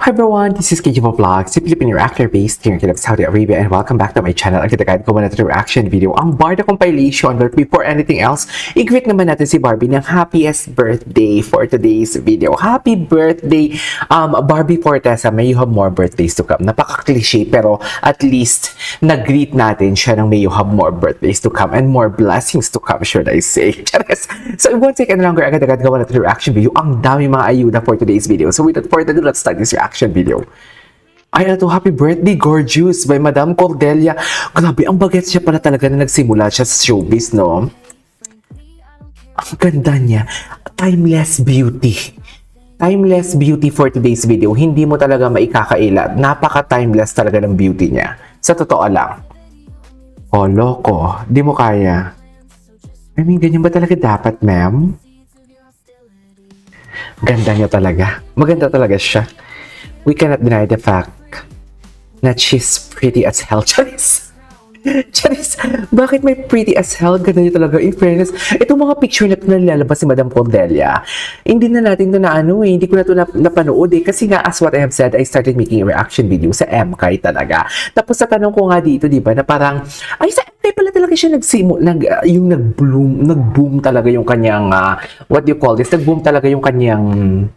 Hi everyone, this is KJ Vlogs, si Filipino reactor based here in Saudi Arabia, and welcome back to my channel. Ang kitagad ko muna ito reaction video, ang Barda compilation. But before anything else, i-greet naman natin si Barbie ng happiest birthday for today's video. Happy birthday, Barbie Fortesa. May you have more birthdays to come. Napaka-cliche pero at least nag-greet natin siya ng may you have more birthdays to come and more blessings to come, should I say. So one second longer, agad-agad gawa natin reaction video. Ang dami mga ayuda for today's video. So without further ado, let's start this reaction video. Ay, ito, happy birthday, Gorgeous, by Madam Cordelia. Grabe, ang bagets siya pala talaga na nagsimula siya sa showbiz, no? Ang ganda niya. Timeless beauty. Timeless beauty for today's video. Hindi mo talaga maikakaila. Napaka-timeless talaga ng beauty niya. Sa totoo lang. Oh, loko. Di mo kaya. I mean, ganyan ba talaga dapat, ma'am? Ganda niya talaga. Maganda talaga siya. We cannot deny the fact that she's pretty as hell. Charis! Charis! Bakit may pretty as hell? Ganda niya talaga. In fairness, itong mga picture na ito na nilalabas si Madam Cordelia, hindi na natin ito na hindi ko na ito napanood eh. Kasi nga, as what I have said, I started making a reaction video sa MK talaga. Tapos sa tanong ko nga dito, di ba, na parang, ay sa MK pala talaga siya yung nag-boom talaga yung kanyang, what do you call this? Nag-boom talaga yung kanyang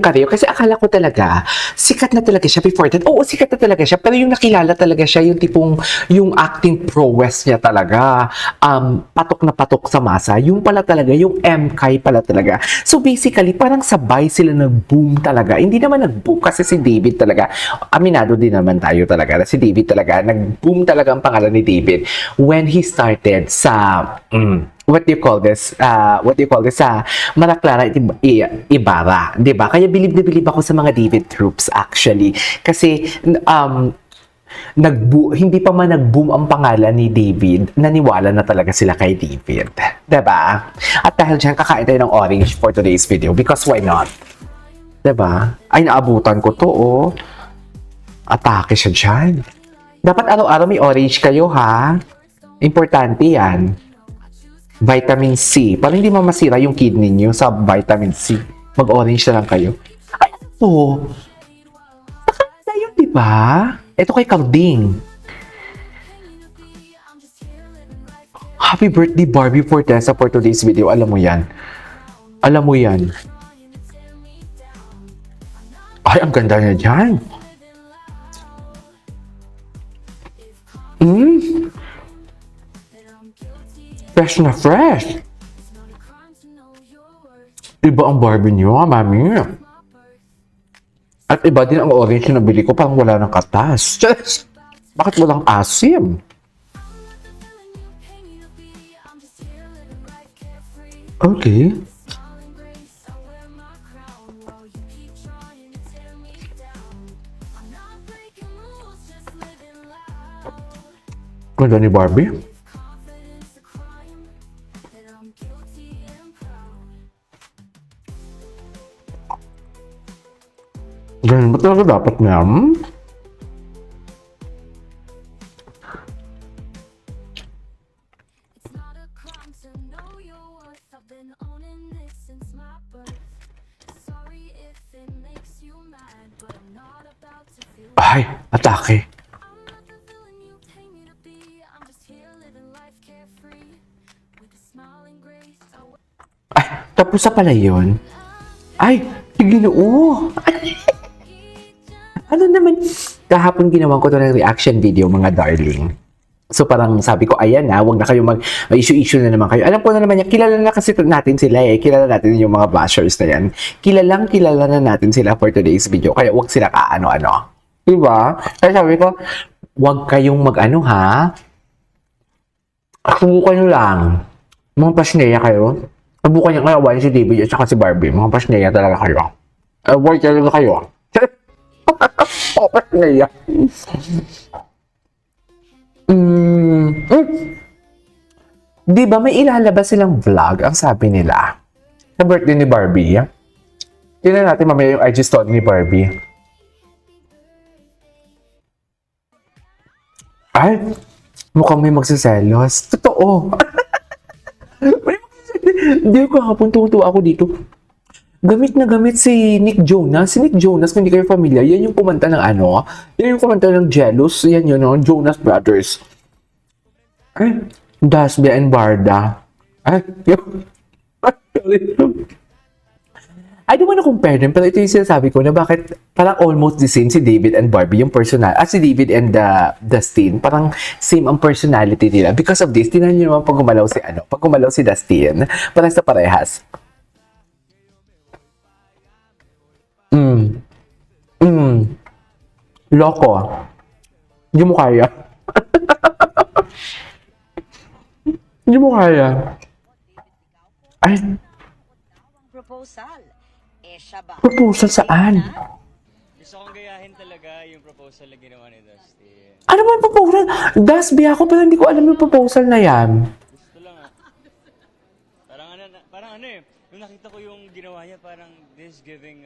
career. Kasi akala ko talaga, sikat na talaga siya before that. Oo, sikat na talaga siya. Pero yung nakilala talaga siya, yung tipong, yung acting prowess niya talaga, patok na patok sa masa. Yung pala talaga, yung MK pala talaga. So basically, parang sabay sila nag-boom talaga. Hindi naman nag-boom kasi si David talaga, aminado din naman tayo talaga, na si David talaga, nag-boom talaga ang pangalan ni David when he started sa, what do you call this? Mara Clara Ibarra, 'di ba? Kaya bilib na bilib ako sa mga David troops actually. Kasi hindi pa man nag-boom ang pangalan ni David, naniwala na talaga sila kay David. 'Di ba? At dahil diyan kakain tayo ng orange for today's video because why not? 'Di ba? Ay, naabutan ko 'to, oh. Atake siya diyan. Dapat araw-araw may orange kayo, ha? Importante 'yan. Vitamin C. Para hindi mamasira yung kidney niyo sa vitamin C. Mag-orange na lang kayo. Ay, ito. Nakakita yun, di ba? Ito kay Carding. Happy birthday, Barbie Fortesa, for today's video. Alam mo yan. Alam mo yan. Ay, ang ganda niya dyan. Fresh na fresh. Iba ang Barbie niyo, mami. At iba din ang orange na nabili ko, parang wala ng katas. Bakit walang asim? Okay. Ganda ni Barbie. Ganun ba talaga dapat, ma'am? Ay, atake. Ay, tapos na pala yun. Ay, Ginoo. Ano naman, kahapon ginawa ko ito ng reaction video, mga darling. So parang sabi ko, ayan na, huwag na kayo mag-issue na naman kayo. Alam ko na naman yan, kilala na kasi natin sila eh. Kilala natin yung mga bashers na yan. Kilala na natin sila for today's video. Kaya huwag sila kaano-ano. Diba? Kaya sabi ko, huwag kayong mag-ano ha. Subukan nyo lang. Mga pasneya kayo. Subukan nyo kayo, si David at saka si Barbie. Mga pasneya talaga kayo. Huwag talaga kayo. Pasneya. Di ba may ilalabas silang vlog, ang sabi nila, sa birthday ni Barbie? Tingnan natin mamaya yung IG story ni Barbie. Ay, mukhang may magsiselos. Totoo. Hindi ko kahapon tuwa ako dito. Gamit na gamit si Nick Jonas. Si Nick Jonas, kung hindi kayo familiar, yan yung kumanta ng ano, yan yung kumanta ng Jealous, yan yun, no? Jonas Brothers. Ay, Dasby and Barda. Ay, yun. I don't wanna compare them, pero ito yung sinasabi ko na bakit parang almost the same si David and Barbie, yung personal, si David and Dustin, parang same ang personality nila. Because of this, tinan nyo naman pag gumalaw si Dustin, parang sa parehas. Loko. Hindi mo kaya. Hindi mo kaya. Ay, Proposal. Siya ba? proposal saan? Gusto kong gayahin talaga yung proposal na ginawa ni Dusty. Ano ba yung proposal? Dasby ako, pero hindi ko alam yung proposal na yan. Gusto lang parang ano eh, nung nakita ko yung ginawa niya, parang this giving,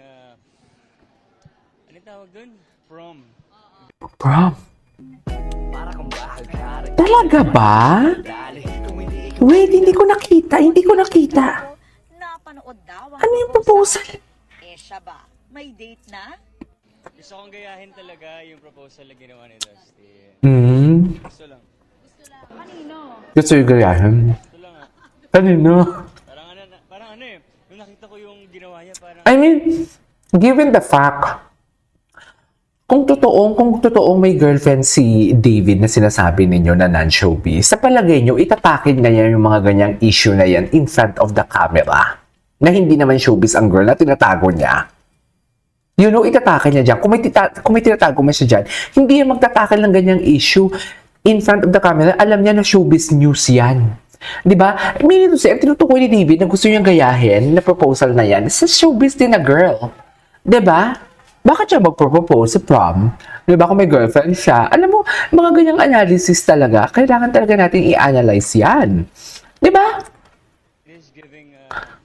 ano tawag dun? Prom. Prom? Talaga ba? Wait, hindi ko nakita. Napanood daw ang Ano yung proposal? Siya ba? May date na? Gusto kong gayahin talaga yung proposal na ginawa ni Dusty. Gusto lang. Gusto yung gayahin. Gusto lang ah. Kanino? Parang ano eh, nung nakita ko yung ginawa niya, parang... I mean, given the fact, kung totoong may girlfriend si David na sinasabi ninyo na non-showbiz, sa palagay nyo, itatakin na yan yung mga ganyang issue na yan in front of the camera. Na hindi naman showbiz ang girl na tinatago niya. You know, itatakin niya dyan. Kung may tinatago mo siya dyan, hindi yan magtatakal ng ganyang issue in front of the camera. Alam niya na showbiz news yan. Diba? Meaning to say, ang tinutukoy ni David na gusto niyang gayahin na proposal na yan, sa showbiz din na girl. Diba? Bakit siya magpropose sa prom? Diba kung may girlfriend siya? Alam mo, mga ganyang analysis talaga, kailangan talaga natin i-analyze yan. Diba? This giving,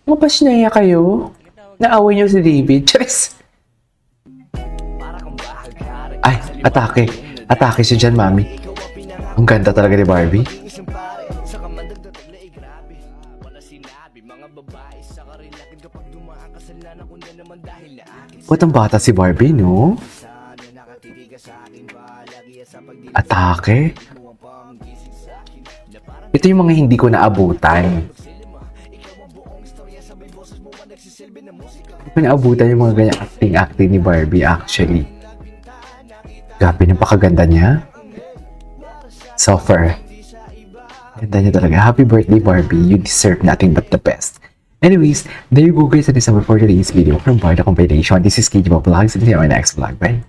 Mapasnaya kayo? Naaway niyo si David? Charis! Ay, atake. Atake siya dyan, mami. Ang ganda talaga ni Barbie. Ba't ang bata si Barbie, no? Atake. Ito yung mga hindi ko naabutan. Hindi ko naabutan yung mga ganyang acting ni Barbie, actually. Grabe, napakaganda niya. Suffer. Ganda niya talaga. Happy birthday, Barbie. You deserve nothing but the best. Anyways, there you go guys. That is our for today's video from Barda Compilation. This is KJ Vlogs. See you on my next vlog. Bye.